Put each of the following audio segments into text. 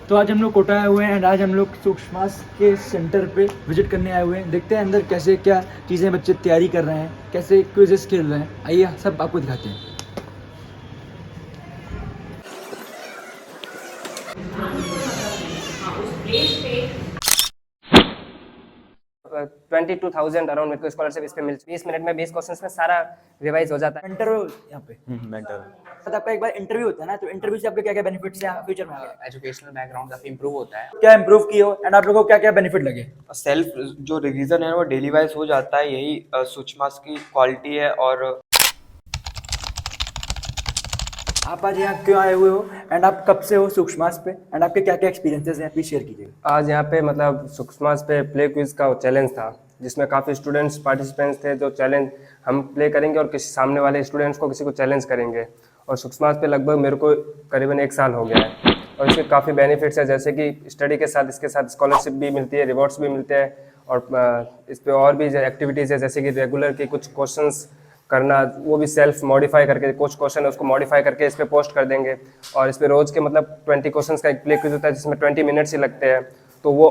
तो आज हम लोग कोटा आए हुए हैं एंड आज हम लोग सूक्ष्मास के सेंटर पे विजिट करने आए हुए हैं। देखते हैं अंदर कैसे क्या चीज़ें बच्चे तैयारी कर रहे हैं, कैसे क्विजेस खेल रहे हैं। आइए सब आपको दिखाते हैं। 22,000 अराउंड मेरे को स्कॉलरशिप इस पे मिल 20 मिनट में 20 क्वेश्चंस में सारा रिवाइज हो जाता है। मेंटर हो यहाँ पे? मेंटर तो आपका एक बार इंटरव्यू होता है ना, तो इंटरव्यू से आपके क्या क्या बेनिफिट्स हैं फ्यूचर में आगे? एजुकेशनल बैकग्राउंड काफी इंप्रूव होता है। क्या इंप्रूव किए हो एंड आप लोगों को क्या क्या बेनिफिट लगे? सेल्फ जो रिवीजन है वो डेली वाइज हो जाता है, यही सूक्ष्मास की क्वालिटी है। और आप आज यहाँ क्यों आए हुए हो एंड आप कब से हो सूक्ष्मास पे एंड आपके क्या क्या एक्सपीरियंसेस हैं, प्लीज शेयर कीजिए। आज यहाँ पे मतलब सूक्ष्मास पे प्ले क्विज का चैलेंज था, जिसमें काफ़ी स्टूडेंट्स पार्टिसिपेंट्स थे। जो चैलेंज हम प्ले करेंगे और किसी सामने वाले स्टूडेंट्स को किसी को चैलेंज करेंगे। और सूक्ष्मास पे लगभग मेरे को करीबन 1 साल हो गया है और इसके काफ़ी बेनिफिट्स है, जैसे कि स्टडी के साथ इसके साथ स्कॉलरशिप भी मिलती है, रिवॉर्ड्स भी मिलते हैं। और इस पे और भी एक्टिविटीज़ है, जैसे कि रेगुलर के कुछ क्वेश्चंस करना, वो भी सेल्फ मॉडिफाई करके, कुछ क्वेश्चन है उसको मॉडिफाई करके इस पे पोस्ट कर देंगे। और इस पे रोज़ के मतलब 20 क्वेश्चंस का एक प्ले क्विज होता है, जिसमें 20 मिनट्स ही लगते हैं। तो वो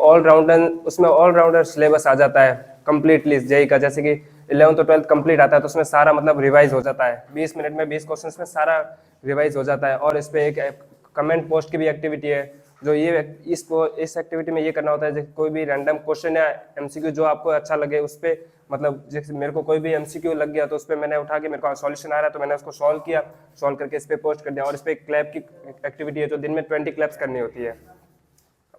उसमें ऑलराउंडर सिलेबस आ जाता है कम्प्लीटली जेई का, जैसे कि 11th और 12th कंप्लीट आता है, तो उसमें सारा मतलब रिवाइज हो जाता है। 20 मिनट में 20 क्वेश्चंस में सारा रिवाइज हो जाता है। और इस पे एक कमेंट पोस्ट की भी एक्टिविटी है, जो ये इस एक्टिविटी में ये करना होता है, जैसे कोई भी रैंडम क्वेश्चन या एमसीक्यू जो आपको अच्छा लगे उस पे, मतलब जैसे मेरे को कोई भी एमसीक्यू लग गया तो उस पर मैंने उठा के, मेरे को सॉल्यूशन आ रहा है तो मैंने उसको सॉल्व करके इस पे पोस्ट कर दिया। और इस पे क्लैप की एक्टिविटी है, जो दिन में 20 क्लैप्स करनी होती है।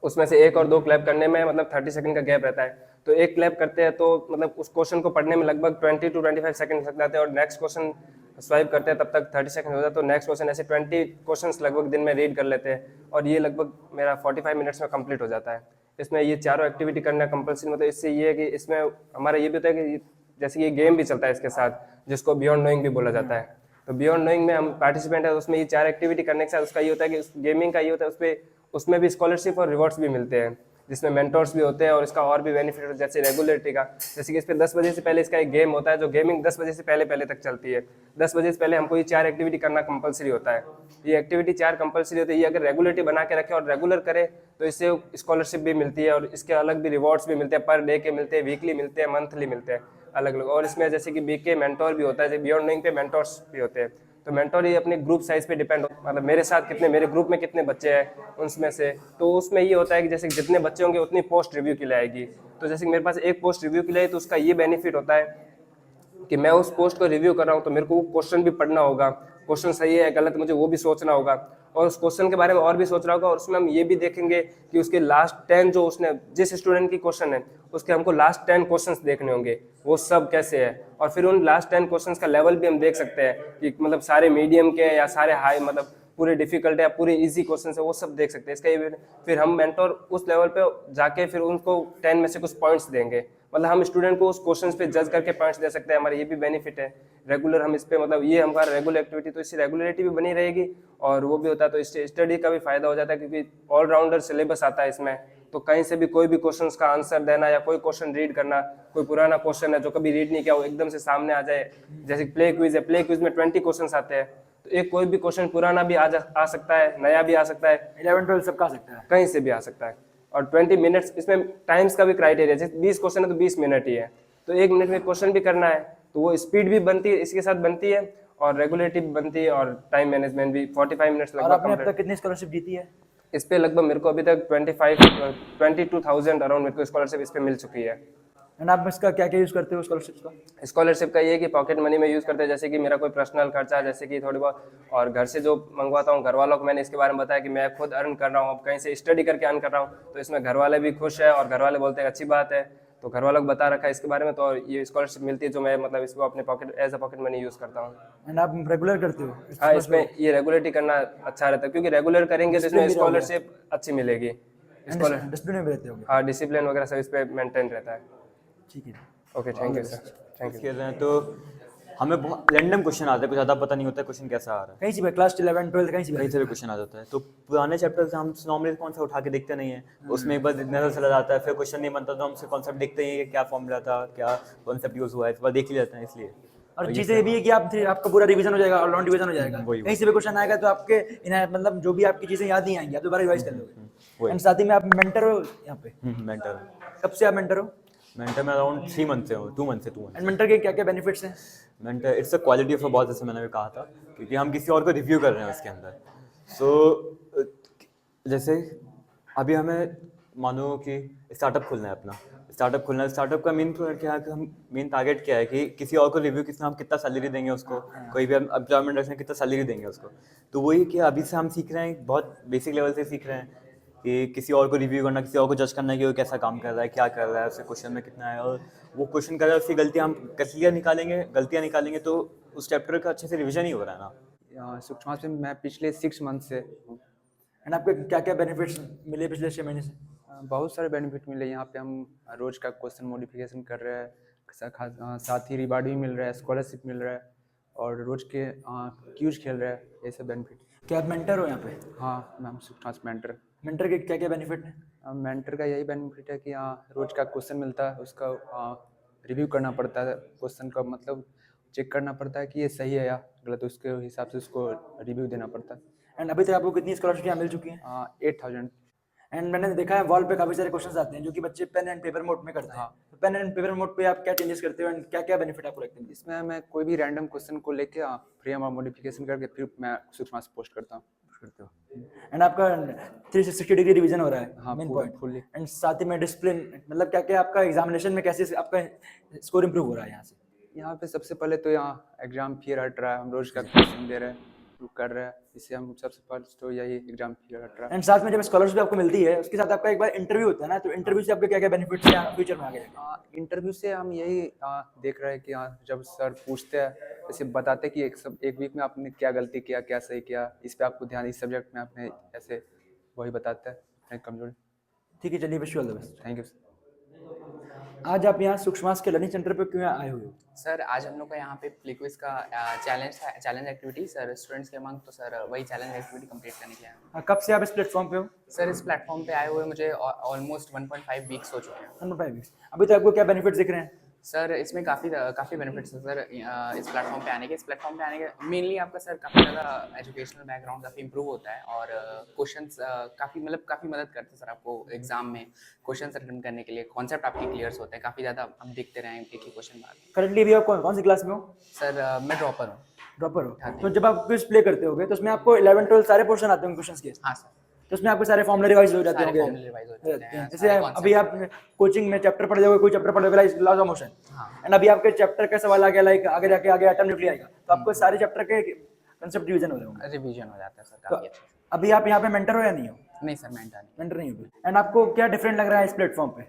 उसमें से 1 और 2 क्लैप करने में मतलब 30 सेकंड का गैप रहता है। तो एक क्लैप करते हैं तो मतलब उस क्वेश्चन को पढ़ने में लगभग 20 to 25 सेकंड लग जाते हैं। और नेक्स्ट क्वेश्चन स्वाइप करते हैं तब तक 30 सेकंड हो जाता है। तो नेक्स्ट क्वेश्चन, ऐसे 20 क्वेश्चंस लगभग दिन में रीड कर लेते हैं और ये लगभग मेरा 45 मिनट्स में कंप्लीट हो जाता है। इसमें ये चारों एक्टिविटी करना कंपल्सरी, मतलब इससे ये है कि इसमें हमारा ये भी होता है कि जैसे ये गेम भी चलता है इसके साथ, जिसको बियॉन्ड नोइंग भी बोला जाता है। तो बियॉन्ड नोइंग में हम पार्टिसिपेंट है, उसमें ये 4 एक्टिविटी करने के साथ उसका ये होता है कि उस गेमिंग का ये होता है, उसमें भी स्कॉलरशिप और रिवॉर्ड्स भी मिलते हैं, जिसमें मेंटोर्स भी होते हैं। और इसका और भी बेनिफिट होता है, जैसे रेगुलरिटी का, जैसे कि इस पे 10 बजे से पहले इसका एक गेम होता है, जो गेमिंग 10 बजे से पहले तक चलती है। 10 बजे से पहले हमको ये 4 एक्टिविटी करना कंपलसरी होता है। ये एक्टिविटी 4 कंपलसरी होती है। ये अगर रेगुलरिटी बना के रखे और रेगुलर करे तो इससे स्कॉलरशिप भी मिलती है और इसके अलग भी रिवॉर्ड्स भी मिलते हैं, पर डे के मिलते हैं, वीकली मिलते हैं, मंथली मिलते हैं, अलग अलग। और इसमें जैसे कि बीके मेंटोर भी होता है, जैसे बियॉन्ड नोइंग पे मेंटोर्स भी होते हैं। तो मेंटोर ये अपने ग्रुप साइज पे डिपेंड होता है, मतलब मेरे ग्रुप में कितने बच्चे हैं उनमें से। तो उसमें ये होता है कि जैसे जितने बच्चे होंगे उतनी पोस्ट रिव्यू के लिए आएगी। तो जैसे कि मेरे पास एक पोस्ट रिव्यू के लिए, तो उसका ये बेनिफिट होता है कि मैं उस पोस्ट को रिव्यू कर रहा हूँ तो मेरे को वो क्वेश्चन भी पढ़ना होगा, क्वेश्चन सही है गलत मुझे वो भी सोचना होगा, और उस क्वेश्चन के बारे में और भी सोच रहा होगा। और उसमें हम ये भी देखेंगे कि उसके लास्ट 10 जो उसने जिस स्टूडेंट की क्वेश्चन है उसके हमको लास्ट 10 क्वेश्चंस देखने होंगे, वो सब कैसे है। और फिर उन लास्ट 10 क्वेश्चंस का लेवल भी हम देख सकते हैं कि मतलब सारे मीडियम के या सारे हाई, मतलब पूरे डिफिकल्ट है, पूरे इजी क्वेश्चन है, वो सब देख सकते हैं। इसका ये फिर हम मेंटोर उस लेवल पे जाके फिर उनको 10 में से कुछ पॉइंट्स देंगे, मतलब हम स्टूडेंट को उस क्वेश्चन पे जज करके पॉइंट्स दे सकते हैं। हमारा ये भी बेनिफिट है रेगुलर, हम इस पे मतलब ये हमारा रेगुलर एक्टिविटी, तो इससे रेगुलरिटी भी बनी रहेगी और वो भी होता है। तो इससे स्टडी का भी फायदा हो जाता है, क्योंकि ऑलराउंडर सिलेबस आता है इसमें। तो कहीं से भी कोई भी क्वेश्चन का आंसर देना या कोई क्वेश्चन रीड करना, कोई पुराना क्वेश्चन है जो कभी रीड नहीं किया वो एकदम से सामने आ जाए। जैसे प्ले क्विज है, प्ले क्विज में 20 क्वेश्चन आते हैं, तो एक कोई भी क्वेश्चन पुराना भी आ सकता है, नया भी आ सकता है, 11-12 सबका आ सकता है, कहीं से भी आ सकता है। और 20 मिनट्स, इसमें टाइम्स का भी क्राइटेरिया, जैसे 20 क्वेश्चन है तो 20 मिनट ही है, तो 1 मिनट में क्वेश्चन भी करना है, तो वो स्पीड भी बनती है, इसके साथ बनती है और रेगुलेटिव बनती है और टाइम मैनेजमेंट भी। 45 मिनट्स और लगभग आपने अब कंप्लीट। तक कितनी स्कॉलरशिप जीती है? इस पे लगभग मेरे को अभी तक 22,000 अराउंड मेरे को स्कॉलरशिप इस पे मिल चुकी है। एंड आप इसका क्या क्या यूज करते हो स्कॉलरशिप का? स्कॉलरशिप का ये है कि पॉकेट मनी में यूज़ करते हैं, जैसे कि मेरा कोई पर्सनल खर्चा, जैसे कि थोड़ी बहुत, और घर से जो मंगवाता हूँ, घर वालों को मैंने इसके बारे में बताया कि मैं खुद अर्न कर रहा हूँ, अब कहीं से स्टडी करके अर्न कर रहा हूँ, तो इसमें घर वाले भी खुश है और घर वाले बोलते हैं अच्छी बात है, तो घर वालों को बता रखा है इसके बारे में। तो ये स्कॉलरशिप मिलती है जो मैं मतलब इसको अपने pocket as a pocket money use करता हूँ। एंड आप रेगुलर करते हो? हाँ, इसमें ये रेगुलरिटी करना अच्छा रहता है, क्योंकि रेगुलर करेंगे तो इसमें स्कॉलरशिप अच्छी मिलेगी। डिसिप्लिन में रहते हो? हाँ, डिसिप्लिन वगैरह सब इस पर मेंटेन रहता है। ठीक है, okay, thank you sir, thank you. खेल रहे हैं तो हमें बहुत रैंडम क्वेश्चन आते हैं, कुछ ज़्यादा पता नहीं होता है क्वेश्चन कैसा आ रहा है, कहीं से भी क्लास 11-12 कहीं से कहीं से भी क्वेश्चन आ जाता है। तो पुराने चैप्टर से हम नॉर्मली कौन सा उठा के देखते नहीं है, उसमें एक बार नजर चला जाता है, फिर क्वेश्चन नहीं बनता तो हम उससे कॉन्सेप्ट देखते ही हैं कि क्या फॉर्मूला था, क्या कॉन्सेप्ट यूज हुआ है, इस बार देख ही लेते हैं इसलिए। और चीज़ें ये भी है कि आपका पूरा रिवीजन हो जाएगा, ऑलराउंड रिवीजन हो जाएगा। वही। कहीं से भी क्वेश्चन आएगा तो आपके मतलब जो भी आपकी चीज़ें याद नहीं आएंगी, आप दोबारा रिवाइज कर लोगे। वही। एंड साथ ही में आप मेंटर हो यहाँ पे, मेंटर कब से आप मेंटर हो? मेंटर में अराउंड 3 मंथ से हूँ, 2 मंथ से 2 मंथ। एंड मेंटर के क्या क्या बेनिफिट्स हैं? Mentor it's a quality of a boss, जैसे मैंने भी कहा था, क्योंकि हम किसी और को रिव्यू कर रहे हैं उसके अंदर। सो जैसे अभी हमें मानो कि स्टार्टअप खोलना है अपना, स्टार्टअप का मेन क्या है कि हम मेन टारगेट क्या है कि किसी और को रिव्यू कितना, हम कितना सैलरी देंगे उसको, कोई भी हम एम्प्लॉयमेंट रखते हैं कितना सैलरी देंगे उसको। तो वही कि अभी से हम सीख रहे हैं, बहुत बेसिक लेवल से सीख रहे हैं कि किसी और को रिव्यू करना, किसी और को जज करना है कि वो कैसा काम कर रहा है, क्या कर रहा है, उसके क्वेश्चन में कितना है, और वो क्वेश्चन कर रहा है उसकी गलतियाँ निकालेंगे तो उस चैप्टर का अच्छे से रिविजन ही हो रहा है ना। सूक्ष्म से मैं पिछले 6 मंथ से हूँ। एंड आपके क्या क्या बेनिफिट्स मिले पिछले 6 महीने से? बहुत सारे बेनिफिट मिले यहाँ पे। हम रोज का क्वेश्चन मॉडिफिकेशन कर रहे हैं, साथ ही रिवार्ड भी मिल रहा है, स्कॉलरशिप मिल रहा है, और रोज के क्यूज खेल रहे हैं, ये सब बेनिफिट। क्या आप मेंटर हो यहाँ पे? हाँ, मैं सूक्ष्म मेंटर। मेंटर के क्या क्या बेनिफिट हैं? मेंटर का यही बेनिफिट है कि रोज का क्वेश्चन मिलता है, उसका रिव्यू करना पड़ता है, क्वेश्चन का मतलब चेक करना पड़ता है कि ये सही है या गलत, उसके हिसाब से उसको रिव्यू देना पड़ता है। एंड अभी तक आपको कितनी स्कॉलरशिप मिल चुकी हैं? 8000। एंड मैंने देखा है वॉल पे काफी सारे क्वेश्चंस आते हैं जो कि बच्चे पेन एंड पेपर मोड में करते हैं। हाँ। तो पेन एंड पेपर मोड पे आप क्या चेंजेस करते हो एंड क्या क्या बेनिफिट आपको लगते हैं? इसमें मैं कोई भी रैंडम क्वेश्चन को लेके फ्री में मॉडिफिकेशन करके फिर मैं सूक्ष्म से पोस्ट करता हूँ। एंड आपका 360 डिग्री रिवीजन हो रहा है, हाँ, मेन पूरा पॉइंट। fully। एंड साथ ही में डिसिप्लिन, मतलब क्या क्या आपका एग्जामिनेशन में कैसे आपका स्कोर इंप्रूव हो रहा है यहाँ से? यहाँ पे सबसे पहले तो यहाँ एग्जाम फियर हट रहा है, हम रोज का क्वेश्चन दे रहे हैं, कर रहे हैं, इससे हम सबसे पहले तो यही एग्जाम फियर हट रहा है। एंड साथ में जब स्कॉलरशिप आपको मिलती है उसके साथ आपका एक बार इंटरव्यू होता है ना, तो इंटरव्यू से आपके क्या क्या बेनिफिट्स हैं फ्यूचर में आगे जाके? इंटरव्यू से हम यही देख रहे हैं कि जब सर पूछते हैं, जैसे बताते हैं कि एक वीक में आपने क्या गलती किया, क्या सही किया, इस पे आपको ध्यान, इस सब्जेक्ट में आपने ऐसे, वही बताता है अपने कमजोरी। ठीक है, चलिए, wish you all the best. Thank you. आज आप यहाँ सूक्ष्मास के लर्निंग सेंटर पे क्यों आए हुए हो? सर आज हम लोग का यहाँ पे प्ले क्विज का चैलेंज एक्टिविटी, सर स्टूडेंट्स के मांग, तो सर वही चैलेंज एक्टिविटी कंप्लीट करने के लिए आए हैं। कब से आप इस प्लेटफॉर्म पे हो? सर इस प्लेटफॉर्म पे आए हुए मुझे ऑलमोस्ट 1.5 वीक्स हो चुके हैं। 1.5 वीक्स। अभी तक आपको क्या बेनिफिट्स दिख रहे हैं? सर इसमें काफ़ी बेनिफिट्स हैं सर इस प्लेटफॉर्म पे आने के। मेनली आपका सर काफ़ी ज़्यादा एजुकेशनल बैकग्राउंड काफ़ी इंप्रूव होता है, और क्वेश्चंस काफ़ी मदद करते हैं सर आपको एग्जाम में क्वेश्चंस अटेम्प्ट करने के लिए। कॉन्सेप्ट आपके क्लियर्स होते हैं, काफ़ी ज़्यादा हम देखते रहे एक ही क्वेश्चन बाद। करंटली अभी आप कौन सी क्लास में हो? सर मैं ड्रॉपर हूँ। ड्रॉपर हो? तो जब आप क्विज प्ले करते होगे तो उसमें आपको 11 12 सारे पोर्शन आते होंगे क्वेश्चंस के? हाँ सर। तो उसमें आपको सारे फॉर्मूले रिवाइज हो जाते होंगे? जैसे अभी आप कोचिंग में चैप्टर पढ़ जाओगे, कोई चैप्टर पढ़ जाओगे like laws of motion, and अभी आपके चैप्टर का सवाल आ गया लाइक आगे जाके आगे एटम न्यूक्लियर आएगा, तो आपको सारे चैप्टर के कांसेप्ट रिवीजन हो जाएंगे। रिवीजन हो जाता है सर तो काफ़ी अच्छा। अभी आप यहाँ पे मेंटर हो या नहीं हो? नहीं सर मेंटर नहीं। मेंटर नहीं हो। एंड आपको क्या डिफरेंट लग रहा है इस प्लेटफॉर्म पे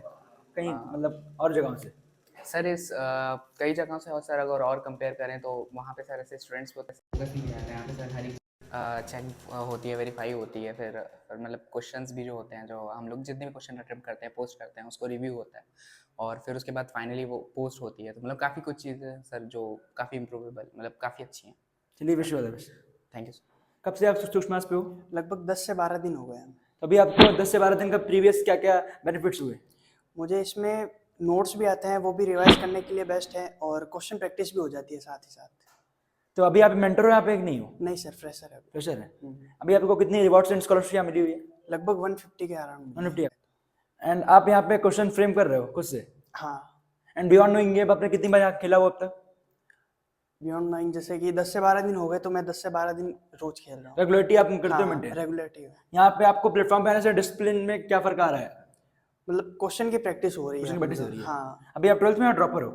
कहीं मतलब और जगहों से? सर इस कई जगहों से, और सर अगर और कंपेयर करें तो वहाँ पे सर ऐसे स्टूडेंट्स को फोकस नहीं आता है। यहाँ पे सर हर चेक होती है, वेरीफाई होती है, फिर मतलब क्वेश्चंस भी जो होते हैं, जो हम लोग जितने भी क्वेश्चन अटेम्प्ट करते हैं, पोस्ट करते हैं, उसको रिव्यू होता है, और फिर उसके बाद फाइनली वो पोस्ट होती है। तो मतलब काफ़ी कुछ चीज़ें सर जो काफ़ी इम्प्रूवेबल, मतलब काफ़ी अच्छी हैं। चलिए, wish you all the best. Thank you sir. कब से आप सूक्ष्म पे हो? लगभग 10 से 12 दिन हो गए हैं। तो अभी आपको 10 से 12 दिन का प्रीवियस क्या क्या बेनिफिट्स हुए? मुझे इसमें नोट्स भी आते हैं, वो भी रिवाइज करने के लिए बेस्ट है, और क्वेश्चन प्रैक्टिस भी हो जाती है साथ ही साथ। तो अभी आप मेंटर हो, आप एक नहीं हो? नहीं सर, फ्रेशर है। फ्रेशर है। अभी आपको कितनी रिवॉर्ड्स एंड स्कॉलरशिप मिली हुई है? लगभग 150 के अराउंड। 150। एंड आप यहाँ पे क्वेश्चन फ्रेम कर रहे हो खुद से? हाँ। एंड बियॉन्ड नोइंग गेम आपने कितनी बार खेला हुआ अब तक? बियॉन्ड नोइंग जैसे कि 10 से 12 दिन हो गए, तो मैं 10 से 12 दिन रोज खेल रहा हूँ। रेगुलरिटी आप करते हो मेंटेन? रेगुलरिटी है। यहाँ पे आपको प्लेटफॉर्म पे आने से डिसिप्लिन में क्या फर्क आ रहा है? मतलब क्वेश्चन की प्रैक्टिस हो रही है। क्वेश्चन की प्रैक्टिस हो रही है। हाँ। अभी आप 12th में ड्रॉपर हो?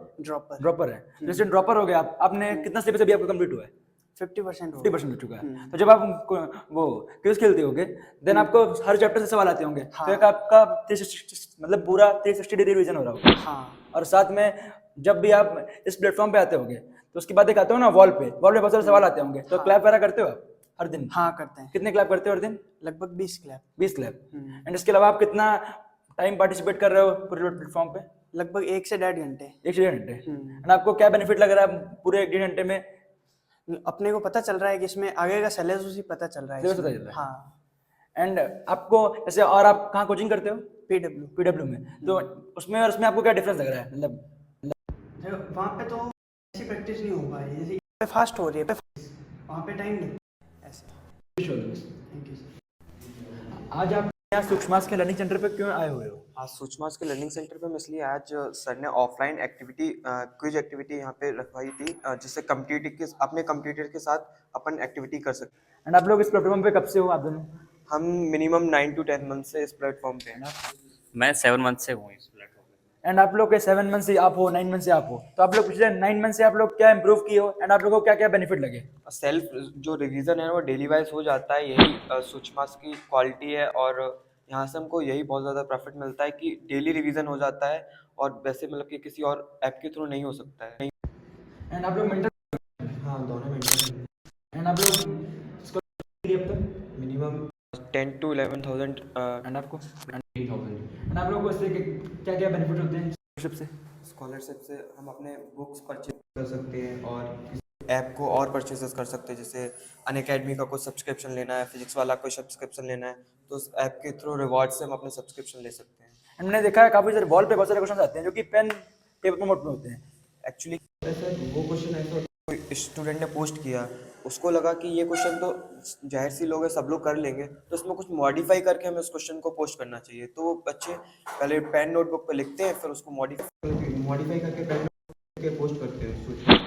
ड्रॉपर है। जैसे ड्रॉपर हो गया आप, आपने कितना सिलेबस अभी आपका कंप्लीट हुआ है? 50% 50% हो चुका है। तो जब आप वो क्विज खेलते होगे देन आपको हर चैप्टर से सवाल आते होंगे, तो एक आपका 360 मतलब पूरा 360 डिग्री रिवीजन हो रहा होगा। हाँ। और साथ में जब भी आप इस प्लेटफॉर्म पे आते होगे तो उसके बाद एक आते हो ना वॉल पे बहुत सारे सवाल आते होंगे, तो क्लैप वगैरह करते हो आप हर दिन? हाँ करते हैं। कितने क्लैप करते हो हर दिन? लगभग 20 क्लैप। 20 क्लैप। एंड इसके अलावा आप कितना टाइम पार्टिसिपेट कर रहे हो पूरे प्लेटफॉर्म पे? लगभग 1 से 1.5 घंटे। 1 से 1.5 घंटे। एंड आपको क्या बेनिफिट लग रहा है पूरे 1.5 घंटे में? अपने को पता चल रहा है कि इसमें आगे का सिलेबस भी पता चल रहा है। सिलेबस पता चल रहा है। हाँ। एंड आपको जैसे, और आप कहाँ कोचिंग करते हो? PW में। तो उसमें और उसमें आपको क्या डिफरेंस लग रहा है? मतलब वहाँ पे तो ऐसी प्रैक्टिस नहीं हो पाई, जैसे पे फास्ट हो रही है, वहाँ पे टाइम नहीं ऐसे। Thank you. आज आप यहाँ सूक्ष्मास के लर्निंग सेंटर पे क्यों आए हुए हो? हाँ, सूचमास के लर्निंग सेंटर पे हम इसलिए आज सर ने ऑफलाइन एक्टिविटी क्विज एक्टिविटी यहाँ पे रखवाई थी, जिससे अपने कंप्यूटर के साथ अपन एक्टिविटी कर सकते एंड आप लोग इस प्लेटफॉर्म पे कब से हो आप दोनों? हैं। हम मिनिमम 9 to 10 मंथ से इस प्लेटफॉर्म पे हैं। मैं 7 मंथ से हूँ इस प्लेटफॉर्म पे। एंड आप लोग के 7 मंथ से आप हो, 9 मंथ से आप हो, तो आप लोग पिछले 9 मंथ से आप लोग क्या इंप्रूव किए हो एंड आप लोगों को क्या क्या बेनिफिट लगे? सेल्फ जो रिवीजन है वो डेली वाइज हो जाता है, यही सूचमास की क्वालिटी है। और यहाँ से हमको यही बहुत ज़्यादा प्रॉफिट मिलता है कि डेली रिवीजन हो जाता है, और वैसे मतलब कि किसी और ऐप के थ्रू नहीं हो सकता है। एंड आप लोग मेंटर हाँ, दोनों मिनट एंड आप लोग स्कॉलरशिप अब तक मिनिमम 10 to 11,000। एंड आपको एंड आप लोगों को इससे क्या क्या बेनिफिट होते हैं स्कॉलरशिप से? स्कॉलरशिप से हम अपने बुक्स परचेज कर सकते हैं और ऐप को और परचेजेस कर सकते हैं। जैसे अनअकैडमी का कोई सब्सक्रिप्शन लेना है, फिजिक्स वाला कोई सब्सक्रिप्शन लेना है, तो उस ऐप के थ्रू रिवॉर्ड से हम अपने सब्सक्रिप्शन ले सकते हैं। एंड मैंने देखा है काफी सारे वॉल पे बहुत सारे क्वेश्चन आते हैं जो कि पेन पेपर मोड में होते हैं। एक्चुअली वो क्वेश्चन ऐसा होता है, कोई स्टूडेंट ने पोस्ट किया, उसको लगा कि ये क्वेश्चन तो जाहिर सी लोग है, सब लोग कर लेंगे, तो उसमें कुछ मॉडिफाई करके हमें उस क्वेश्चन को पोस्ट करना चाहिए। तो वो बच्चे पहले पेन नोटबुक पे लिखते हैं, फिर उसको मॉडिफाई करके पेन नोटबुक पे पोस्ट करते हैं।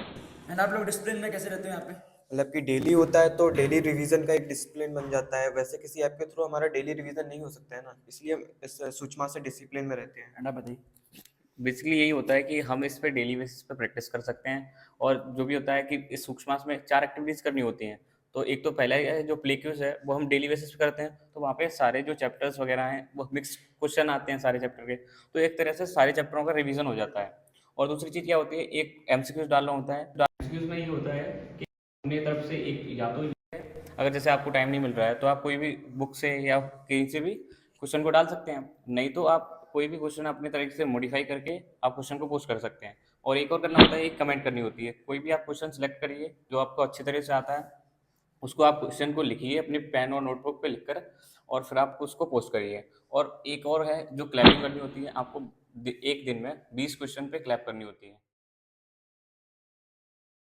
एंड आप लोग डिसिप्लिन में कैसे रहते हो यहाँ पे? मतलब कि डेली होता है तो डेली रिवीजन का एक डिसिप्लिन बन जाता है। वैसे किसी ऐप के थ्रू हमारा डेली रिवीजन नहीं हो सकता है ना, इसलिए हम इस सूचना से डिसिप्लिन में रहते हैं। एंड आप बताइए। बेसिकली यही होता है कि हम इस पे डेली बेसिस पे प्रैक्टिस कर सकते हैं। और जो भी होता है कि इस सूक्ष्मास में 4 एक्टिविटीज़ करनी होती हैं। तो एक तो पहला है जो प्ले क्विज है, वो हम डेली बेसिस पे करते हैं, तो वहाँ पे सारे जो चैप्टर्स वगैरह हैं वो मिक्स क्वेश्चन आते हैं सारे चैप्टर के, तो एक तरह से सारे चैप्टरों का रिवीजन हो जाता है। और दूसरी चीज़ क्या होती है, एक एमसीक्यूज डालना होता है। एमसीक्यूज में ये होता है कि अपनी तरफ से एक या तो अगर जैसे आपको टाइम नहीं मिल रहा है तो आप कोई भी बुक से या कहीं से भी क्वेश्चन को डाल सकते हैं, नहीं तो आप कोई भी क्वेश्चन अपनी तरीके से मॉडिफाई करके आप क्वेश्चन को पोस्ट कर सकते हैं। और एक और करना होता है, एक कमेंट करनी होती है। कोई भी आप क्वेश्चन सेलेक्ट करिए जो आपको अच्छी तरह से आता है, उसको आप क्वेश्चन को लिखिए अपनी पेन और नोटबुक पे लिखकर, और फिर आप उसको पोस्ट करिए। और एक और है जो क्लैपिंग करनी होती है, आपको एक दिन में 20 क्वेश्चन पे क्लैप करनी होती है।